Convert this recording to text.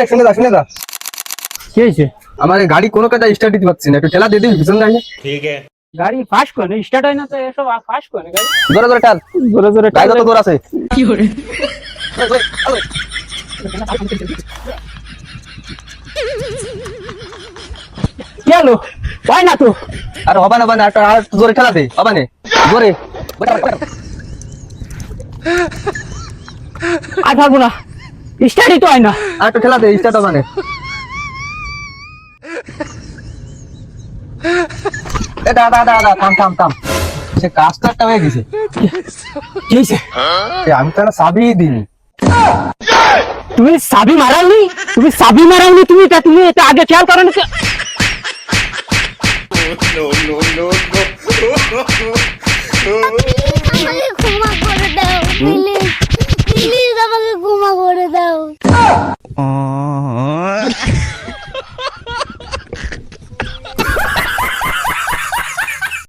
এই শুনে যা কি হয়েছে? আমার গাড়ি কোনো কথা স্টার্ট দিতে পারছি না, একটু ঠেলা দিয়ে দিবি পিছন গাড়ি। গাড়ি ফাস্ট করে স্টার্ট হয় না তো, এসব ফাস্ট করে গাড়ি। জোরে জোরে টান, জোরে জোরে গাড়ি তো তোর আছে। কি করে? কি হলো? হয় না তো। আর হবে না, আর জোরে ঠেলা দে, হবে না জোরে। আর পারবো না, স্টার্টই তো হয় না। আর একটু ঠেলা দে, স্টার্ট হবে না। দাদা থাম, সে কাজটা হয়ে গেছে। কি হয়েছে? আমি তো একটা চাবি দিইনি। তুমি চাবি মারাওনি? তুমি এটা আগে খেয়াল করো না? আমাকে ক্ষমা করে দাও, প্লিজ প্লিজ আমাকে ক্ষমা করে দাও।